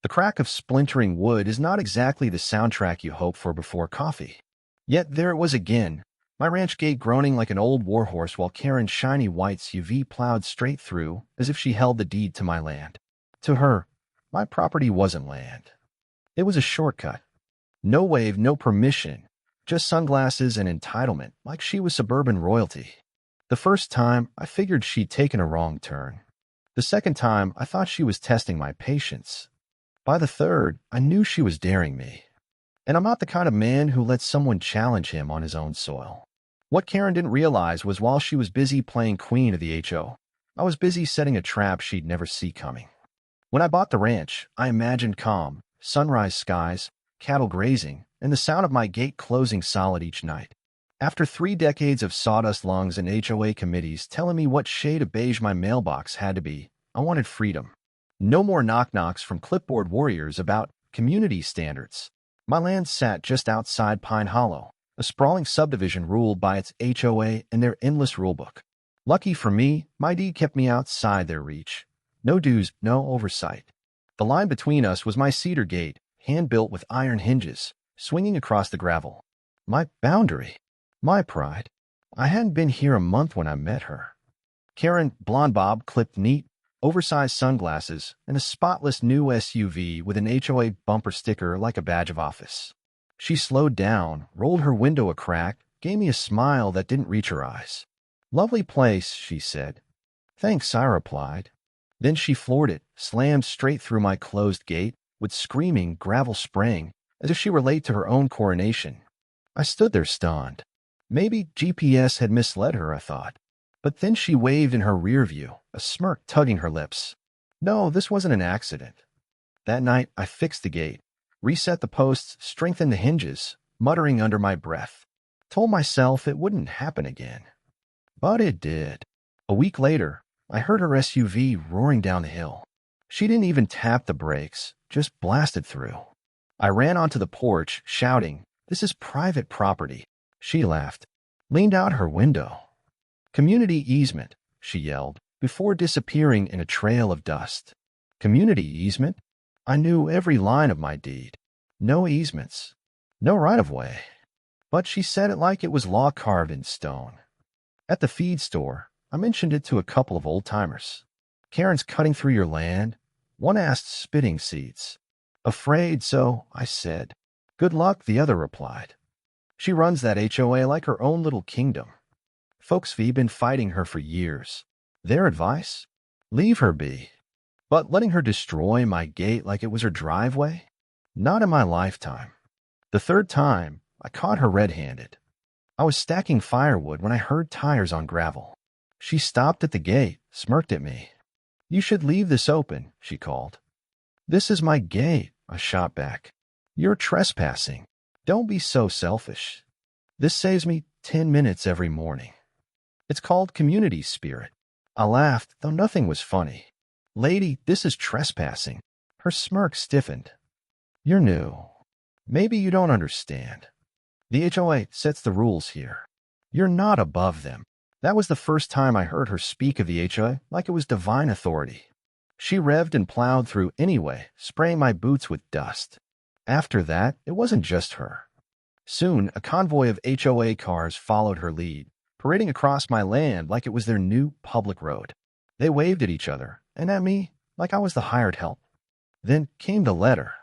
The crack of splintering wood is not exactly the soundtrack you hope for before coffee. Yet there it was again, my ranch gate groaning like an old warhorse while Karen's shiny white SUV plowed straight through as if she held the deed to my land. To her, my property wasn't land. It was a shortcut. No wave, no permission, just sunglasses and entitlement, like she was suburban royalty. The first time, I figured she'd taken a wrong turn. The second time, I thought she was testing my patience. By the third, I knew she was daring me. And I'm not the kind of man who lets someone challenge him on his own soil. What Karen didn't realize was while she was busy playing queen of the HO, I was busy setting a trap she'd never see coming. When I bought the ranch, I imagined calm, sunrise skies, cattle grazing, and the sound of my gate closing solid each night. After 3 decades of sawdust lungs and HOA committees telling me what shade of beige my mailbox had to be, I wanted freedom. No more knock-knocks from clipboard warriors about community standards. My land sat just outside Pine Hollow, a sprawling subdivision ruled by its HOA and their endless rulebook. Lucky for me, my deed kept me outside their reach. No dues, no oversight. The line between us was my cedar gate, hand-built with iron hinges, swinging across the gravel. My boundary. My pride. I hadn't been here a month when I met her. Karen, blonde bob, clipped neat, oversized sunglasses, and a spotless new SUV with an HOA bumper sticker like a badge of office. She slowed down, rolled her window a crack, gave me a smile that didn't reach her eyes. "Lovely place," she said. "Thanks," I replied. Then she floored it, slammed straight through my closed gate, with screaming, gravel spraying, as if she were late to her own coronation. I stood there stunned. Maybe GPS had misled her, I thought. But then she waved in her rear view, a smirk tugging her lips. No, this wasn't an accident. That night, I fixed the gate, reset the posts, strengthened the hinges, muttering under my breath. Told myself it wouldn't happen again. But it did. A week later, I heard her SUV roaring down the hill. She didn't even tap the brakes, just blasted through. I ran onto the porch, shouting, "This is private property." She laughed, leaned out her window. "Community easement," she yelled, before disappearing in a trail of dust. Community easement? I knew every line of my deed. No easements. No right-of-way. But she said it like it was law carved in stone. At the feed store, I mentioned it to a couple of old-timers. "Karen's cutting through your land." One asked, spitting seeds. "Afraid so," I said. "Good luck," the other replied. "She runs that HOA like her own little kingdom. Folks have been fighting her for years. Their advice? Leave her be. But letting her destroy my gate like it was her driveway? Not in my lifetime." The third time, I caught her red-handed. I was stacking firewood when I heard tires on gravel. She stopped at the gate, smirked at me. "You should leave this open," she called. "This is my gate," I shot back. "You're trespassing. Don't be so selfish. This saves me 10 minutes every morning." It's called community spirit. I laughed, though nothing was funny. "Lady, this is trespassing." Her smirk stiffened. "You're new. Maybe you don't understand. The HOA sets the rules here. You're not above them." That was the first time I heard her speak of the HOA like it was divine authority. She revved and plowed through anyway, spraying my boots with dust. After that, it wasn't just her. Soon, a convoy of HOA cars followed her lead, parading across my land like it was their new public road. They waved at each other, and at me, like I was the hired help. Then came the letter.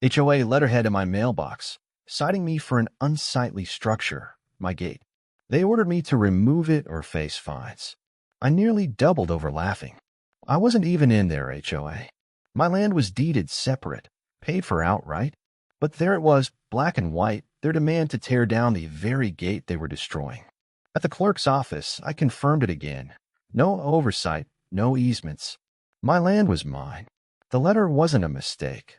HOA letterhead in my mailbox, citing me for an unsightly structure, my gate. They ordered me to remove it or face fines. I nearly doubled over laughing. I wasn't even in their HOA. My land was deeded separate, paid for outright. But there it was, black and white, their demand to tear down the very gate they were destroying. At the clerk's office, I confirmed it again. No oversight, no easements. My land was mine. The letter wasn't a mistake.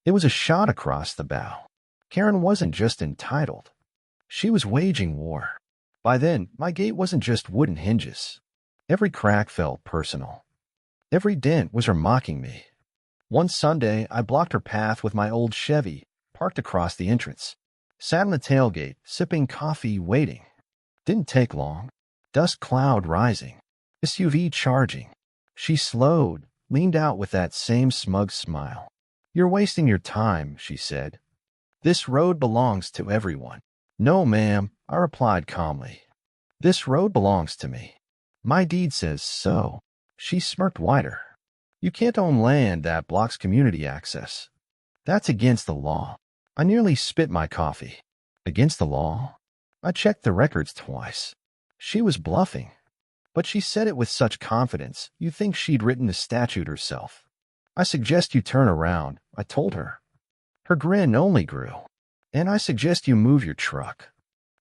It was a shot across the bow. Karen wasn't just entitled. She was waging war. By then, my gate wasn't just wooden hinges. Every crack felt personal. Every dent was her mocking me. One Sunday, I blocked her path with my old Chevy, parked across the entrance. Sat on the tailgate, sipping coffee, waiting. Didn't take long. Dust cloud rising. SUV charging. She slowed, leaned out with that same smug smile. You're wasting your time, she said. This road belongs to everyone. No, ma'am, I replied calmly. This road belongs to me. My deed says so. She smirked wider. You can't own land that blocks community access. That's against the law. I nearly spit my coffee. Against the law? I checked the records twice. She was bluffing. But she said it with such confidence, you'd think she'd written the statute herself. I suggest you turn around, I told her. Her grin only grew. And I suggest you move your truck.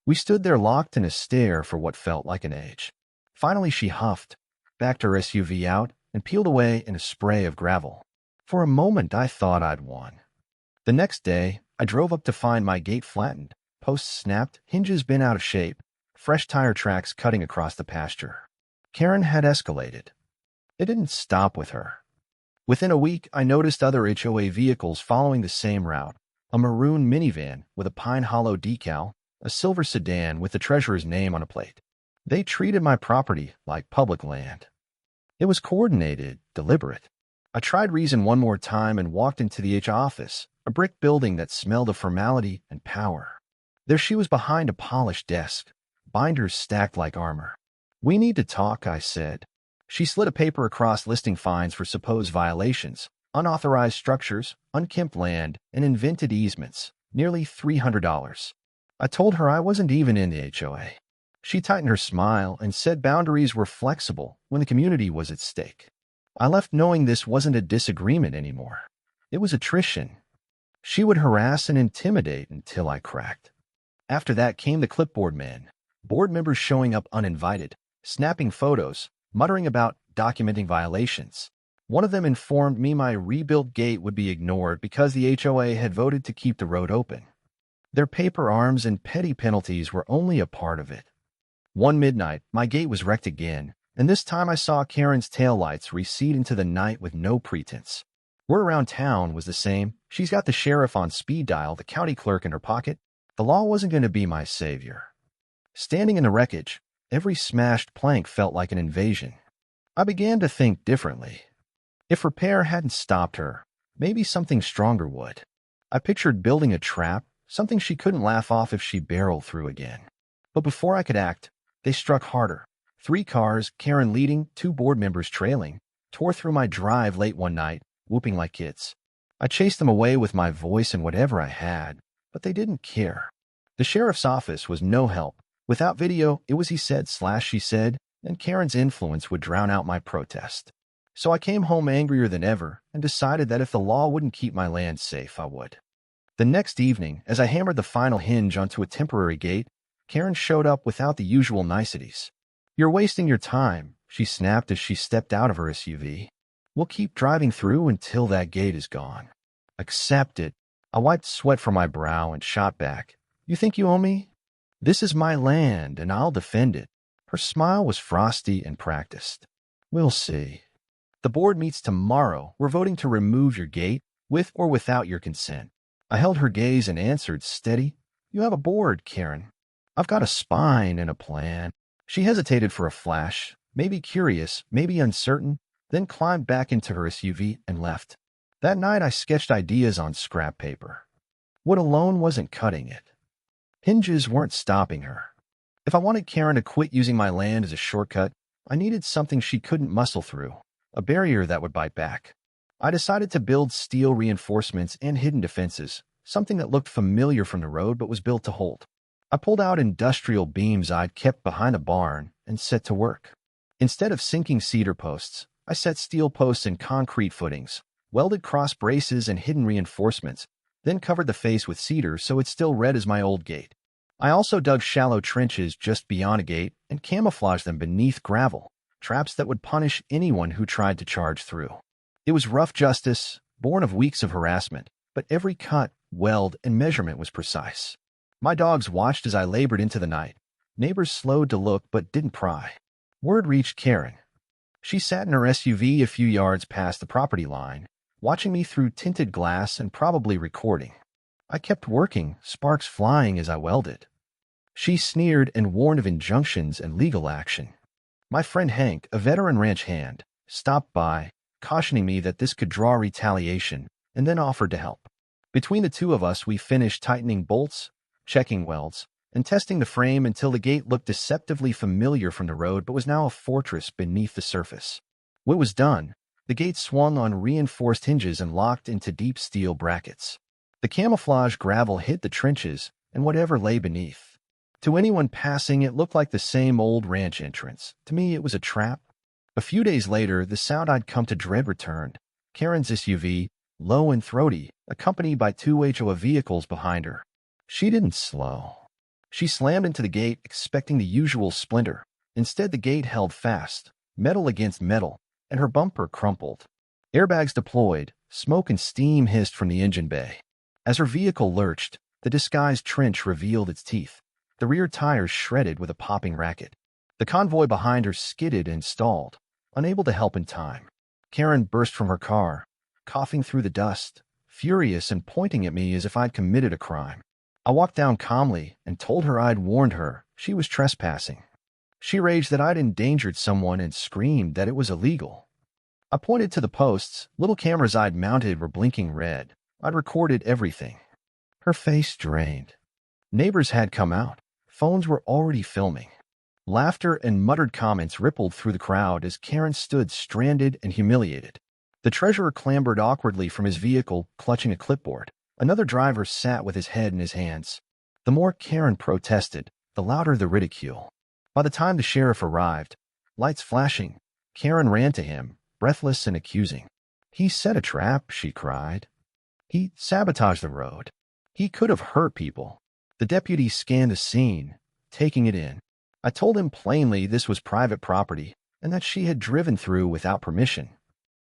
We stood there locked in a stare for what felt like an age. Finally she huffed, backed her SUV out, and peeled away in a spray of gravel. For a moment I thought I'd won. The next day, I drove up to find my gate flattened, posts snapped, hinges bent out of shape, fresh tire tracks cutting across the pasture. Karen had escalated. It didn't stop with her. Within a week, I noticed other HOA vehicles following the same route. A maroon minivan with a Pine Hollow decal, a silver sedan with the treasurer's name on a plate. They treated my property like public land. It was coordinated, deliberate. I tried reason one more time and walked into the HOA office, a brick building that smelled of formality and power. There she was behind a polished desk, binders stacked like armor. We need to talk, I said. She slid a paper across listing fines for supposed violations, unauthorized structures, unkempt land, and invented easements, nearly $300. I told her I wasn't even in the HOA. She tightened her smile and said boundaries were flexible when the community was at stake. I left knowing this wasn't a disagreement anymore. It was attrition. She would harass and intimidate until I cracked. After that came the clipboard man, board members showing up uninvited, snapping photos, muttering about documenting violations. One of them informed me my rebuilt gate would be ignored because the HOA had voted to keep the road open. Their paper arms and petty penalties were only a part of it. One midnight, my gate was wrecked again, and this time I saw Karen's taillights recede into the night with no pretense. Word around town was the same. She's got the sheriff on speed dial, the county clerk in her pocket. The law wasn't going to be my savior. Standing in the wreckage, every smashed plank felt like an invasion. I began to think differently. If repair hadn't stopped her, maybe something stronger would. I pictured building a trap, something she couldn't laugh off if she barreled through again. But before I could act, they struck harder. 3 cars, Karen leading, 2 board members trailing, tore through my drive late one night, whooping like kids. I chased them away with my voice and whatever I had, but they didn't care. The sheriff's office was no help. Without video, it was he said / she said, and Karen's influence would drown out my protest. So I came home angrier than ever and decided that if the law wouldn't keep my land safe, I would. The next evening, as I hammered the final hinge onto a temporary gate, Karen showed up without the usual niceties. You're wasting your time, she snapped as she stepped out of her SUV. We'll keep driving through until that gate is gone. Accept it. I wiped sweat from my brow and shot back. You think you owe me? This is my land, and I'll defend it. Her smile was frosty and practiced. We'll see. The board meets tomorrow. We're voting to remove your gate, with or without your consent. I held her gaze and answered, steady. You have a board, Karen. I've got a spine and a plan. She hesitated for a flash, maybe curious, maybe uncertain, then climbed back into her SUV and left. That night I sketched ideas on scrap paper. Wood alone wasn't cutting it. Hinges weren't stopping her. If I wanted Karen to quit using my land as a shortcut, I needed something she couldn't muscle through, a barrier that would bite back. I decided to build steel reinforcements and hidden defenses, something that looked familiar from the road but was built to hold. I pulled out industrial beams I'd kept behind a barn and set to work. Instead of sinking cedar posts, I set steel posts and concrete footings, welded cross braces and hidden reinforcements, then covered the face with cedar so it still read as my old gate. I also dug shallow trenches just beyond a gate and camouflaged them beneath gravel, traps that would punish anyone who tried to charge through. It was rough justice, born of weeks of harassment, but every cut, weld, and measurement was precise. My dogs watched as I labored into the night. Neighbors slowed to look but didn't pry. Word reached Karen. She sat in her SUV a few yards past the property line, watching me through tinted glass and probably recording. I kept working, sparks flying as I welded. She sneered and warned of injunctions and legal action. My friend Hank, a veteran ranch hand, stopped by, cautioning me that this could draw retaliation, and then offered to help. Between the two of us, we finished tightening bolts, checking welds, and testing the frame until the gate looked deceptively familiar from the road but was now a fortress beneath the surface. When it was done, the gate swung on reinforced hinges and locked into deep steel brackets. The camouflage gravel hid the trenches and whatever lay beneath. To anyone passing, it looked like the same old ranch entrance. To me, it was a trap. A few days later, the sound I'd come to dread returned. Karen's SUV, low and throaty, accompanied by two HOA vehicles behind her. She didn't slow. She slammed into the gate, expecting the usual splinter. Instead, the gate held fast, metal against metal, and her bumper crumpled. Airbags deployed, smoke and steam hissed from the engine bay. As her vehicle lurched, the disguised trench revealed its teeth, the rear tires shredded with a popping racket. The convoy behind her skidded and stalled, unable to help in time. Karen burst from her car, coughing through the dust, furious and pointing at me as if I'd committed a crime. I walked down calmly and told her I'd warned her she was trespassing. She raged that I'd endangered someone and screamed that it was illegal. I pointed to the posts. Little cameras I'd mounted were blinking red. I'd recorded everything. Her face drained. Neighbors had come out. Phones were already filming. Laughter and muttered comments rippled through the crowd as Karen stood stranded and humiliated. The treasurer clambered awkwardly from his vehicle, clutching a clipboard. Another driver sat with his head in his hands. The more Karen protested, the louder the ridicule. By the time the sheriff arrived, lights flashing, Karen ran to him, breathless and accusing. He set a trap, she cried. He sabotaged the road. He could have hurt people. The deputy scanned the scene, taking it in. I told him plainly this was private property and that she had driven through without permission.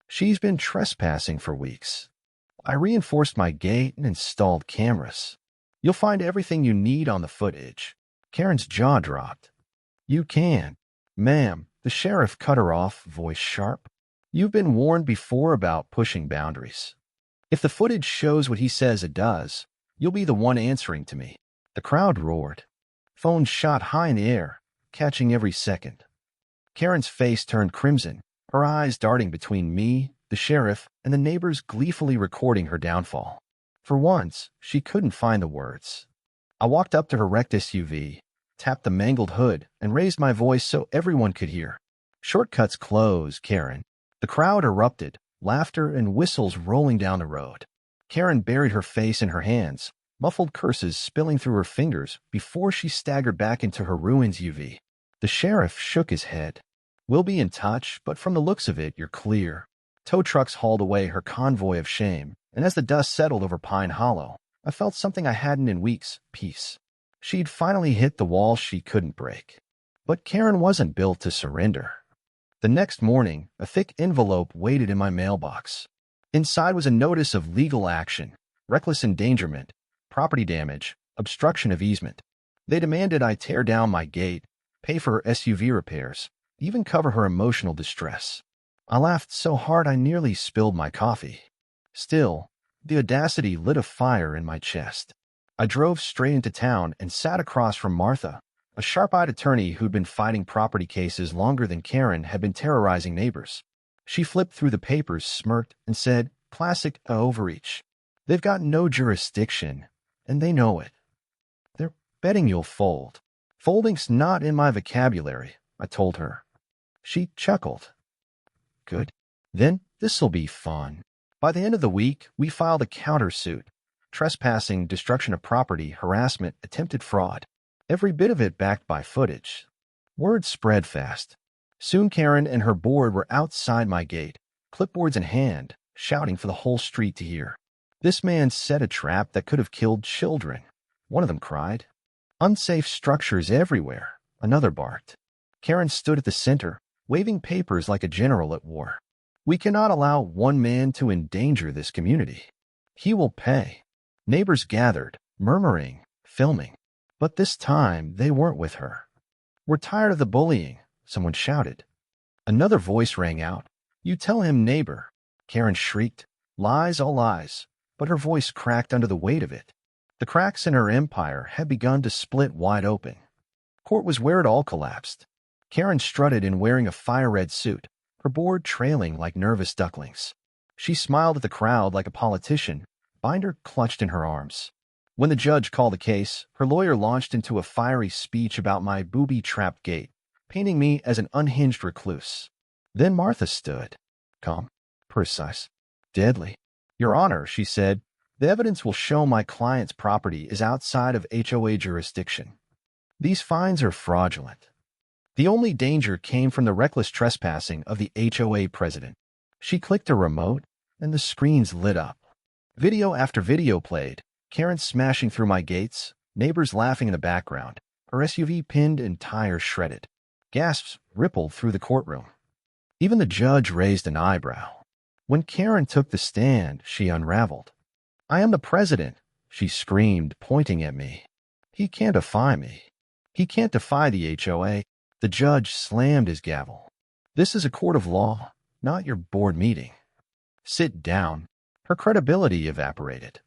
She's been trespassing for weeks. I reinforced my gate and installed cameras. You'll find everything you need on the footage. Karen's jaw dropped. You can. Ma'am, the sheriff cut her off, voice sharp. You've been warned before about pushing boundaries. If the footage shows what he says it does, you'll be the one answering to me. The crowd roared. Phones shot high in the air, catching every second. Karen's face turned crimson, her eyes darting between me, the sheriff, and the neighbors gleefully recording her downfall. For once, she couldn't find the words. I walked up to her wrecked SUV, tapped the mangled hood, and raised my voice so everyone could hear. Shortcuts close, Karen. The crowd erupted, laughter and whistles rolling down the road. Karen buried her face in her hands, muffled curses spilling through her fingers before she staggered back into her ruined SUV. The sheriff shook his head. We'll be in touch, but from the looks of it, you're clear. Tow trucks hauled away her convoy of shame, and as the dust settled over Pine Hollow, I felt something I hadn't in weeks, peace. She'd finally hit the wall she couldn't break. But Karen wasn't built to surrender. The next morning, a thick envelope waited in my mailbox. Inside was a notice of legal action, reckless endangerment, property damage, obstruction of easement. They demanded I tear down my gate, pay for her SUV repairs, even cover her emotional distress. I laughed so hard I nearly spilled my coffee. Still, the audacity lit a fire in my chest. I drove straight into town and sat across from Martha, a sharp-eyed attorney who'd been fighting property cases longer than Karen had been terrorizing neighbors. She flipped through the papers, smirked, and said, "Classic overreach. They've got no jurisdiction, and they know it. They're betting you'll fold." "Folding's not in my vocabulary," I told her. She chuckled. "Good. Then this'll be fun." By the end of the week, we filed a countersuit. Trespassing, destruction of property, harassment, attempted fraud. Every bit of it backed by footage. Word spread fast. Soon Karen and her board were outside my gate, clipboards in hand, shouting for the whole street to hear. "This man set a trap that could have killed children," one of them cried. "Unsafe structures everywhere," another barked. Karen stood at the center, waving papers like a general at war. "We cannot allow one man to endanger this community. He will pay." Neighbors gathered, murmuring, filming. But this time, they weren't with her. "We're tired of the bullying," someone shouted. Another voice rang out. "You tell him, neighbor." Karen shrieked. Lies, all lies. But her voice cracked under the weight of it. The cracks in her empire had begun to split wide open. Court was where it all collapsed. Karen strutted in wearing a fire-red suit, her board trailing like nervous ducklings. She smiled at the crowd like a politician, binder clutched in her arms. When the judge called the case, her lawyer launched into a fiery speech about my booby-trapped gate, painting me as an unhinged recluse. Then Martha stood. Calm, precise, deadly. Your Honor, she said, the evidence will show my client's property is outside of HOA jurisdiction. These fines are fraudulent. The only danger came from the reckless trespassing of the HOA president. She clicked a remote, and the screens lit up. Video after video played, Karen smashing through my gates, neighbors laughing in the background, her SUV pinned and tires shredded. Gasps rippled through the courtroom. Even the judge raised an eyebrow. When Karen took the stand, she unraveled. I am the president, she screamed, pointing at me. He can't defy me. He can't defy the HOA. The judge slammed his gavel. This is a court of law, not your board meeting. Sit down. Her credibility evaporated.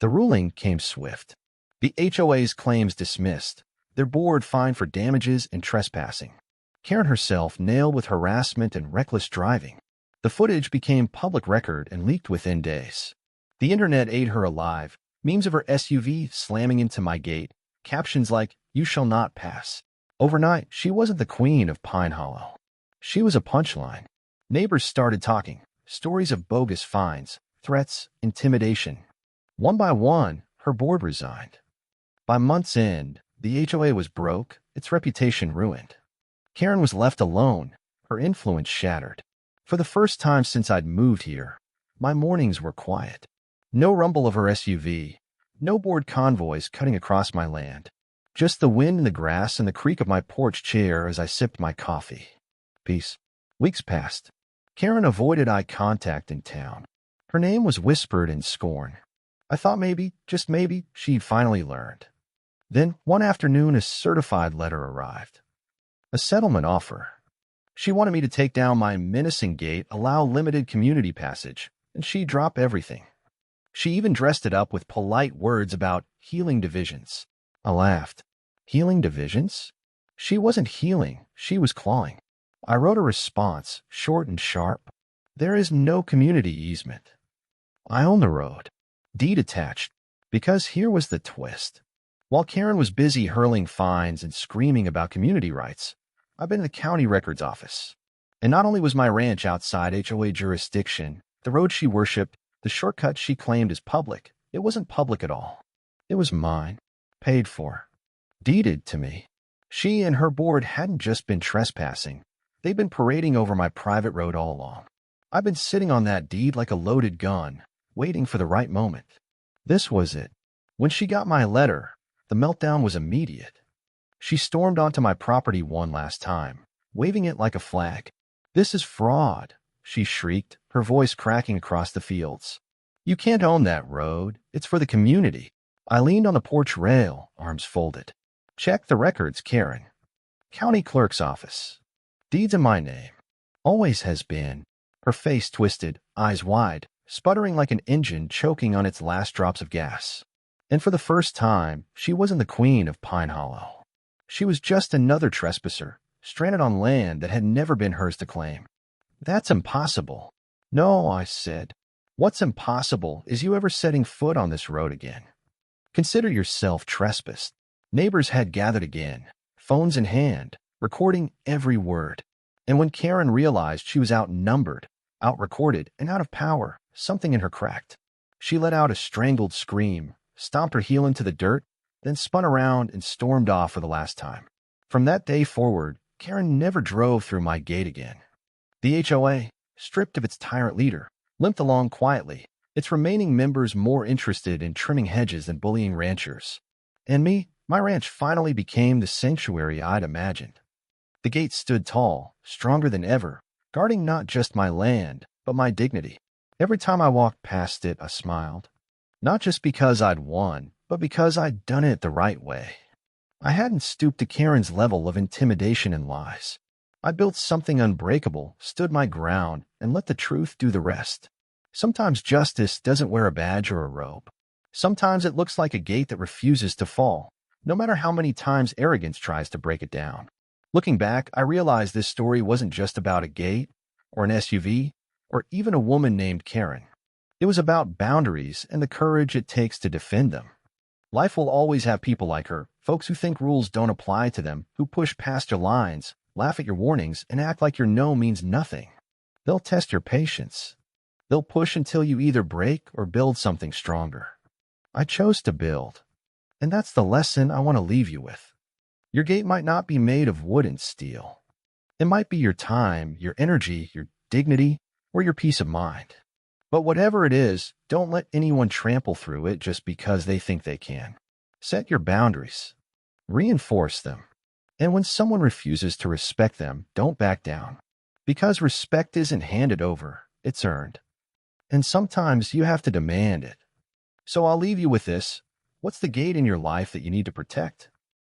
The ruling came swift. The HOA's claims dismissed, their board fined for damages and trespassing. Karen herself nailed with harassment and reckless driving. The footage became public record and leaked within days. The internet ate her alive, memes of her SUV slamming into my gate, captions like, "You shall not pass." Overnight, she wasn't the queen of Pine Hollow. She was a punchline. Neighbors started talking, stories of bogus fines, threats, intimidation. One by one, her board resigned. By month's end, the HOA was broke, its reputation ruined. Karen was left alone, her influence shattered. For the first time since I'd moved here, my mornings were quiet. No rumble of her SUV, no board convoys cutting across my land. Just the wind in the grass and the creak of my porch chair as I sipped my coffee. Peace. Weeks passed. Karen avoided eye contact in town. Her name was whispered in scorn. I thought maybe, just maybe, she'd finally learned. Then, one afternoon, a certified letter arrived. A settlement offer. She wanted me to take down my menacing gate, allow limited community passage, and she'd drop everything. She even dressed it up with polite words about healing divisions. I laughed. Healing divisions? She wasn't healing, she was clawing. I wrote a response, short and sharp. There is no community easement. I own the road. Deed attached. Because here was the twist. While Karen was busy hurling fines and screaming about community rights, I've been in the county records office. And not only was my ranch outside HOA jurisdiction, the road she worshipped, the shortcut she claimed as public, it wasn't public at all. It was mine, paid for, deeded to me. She and her board hadn't just been trespassing. They'd been parading over my private road all along. I've been sitting on that deed like a loaded gun, waiting for the right moment. This was it. When she got my letter, the meltdown was immediate. She stormed onto my property one last time, waving it like a flag. This is fraud, she shrieked, her voice cracking across the fields. You can't own that road. It's for the community. I leaned on the porch rail, arms folded. Check the records, Karen. County clerk's office. Deeds in my name. Always has been. Her face twisted, eyes wide, sputtering like an engine choking on its last drops of gas. And for the first time, she wasn't the queen of Pine Hollow. She was just another trespasser, stranded on land that had never been hers to claim. That's impossible. No, I said. What's impossible is you ever setting foot on this road again. Consider yourself trespassed. Neighbors had gathered again, phones in hand, recording every word. And when Karen realized she was outnumbered, out-recorded, and out of power, something in her cracked. She let out a strangled scream, stomped her heel into the dirt, then spun around and stormed off for the last time. From that day forward, Karen never drove through my gate again. The HOA, stripped of its tyrant leader, limped along quietly, its remaining members more interested in trimming hedges than bullying ranchers. And me, my ranch finally became the sanctuary I'd imagined. The gate stood tall, stronger than ever, guarding not just my land, but my dignity. Every time I walked past it, I smiled. Not just because I'd won, but because I'd done it the right way. I hadn't stooped to Karen's level of intimidation and lies. I built something unbreakable, stood my ground, and let the truth do the rest. Sometimes justice doesn't wear a badge or a robe. Sometimes it looks like a gate that refuses to fall, no matter how many times arrogance tries to break it down. Looking back, I realized this story wasn't just about a gate or an SUV. or even a woman named Karen. It was about boundaries and the courage it takes to defend them. Life will always have people like her, folks who think rules don't apply to them, who push past your lines, laugh at your warnings, and act like your no means nothing. They'll test your patience. They'll push until you either break or build something stronger. I chose to build. And that's the lesson I want to leave you with. Your gate might not be made of wood and steel. It might be your time, your energy, your dignity, or your peace of mind. But whatever it is, don't let anyone trample through it just because they think they can. Set your boundaries. Reinforce them. And when someone refuses to respect them, don't back down. Because respect isn't handed over, it's earned. And sometimes you have to demand it. So I'll leave you with this. What's the gate in your life that you need to protect?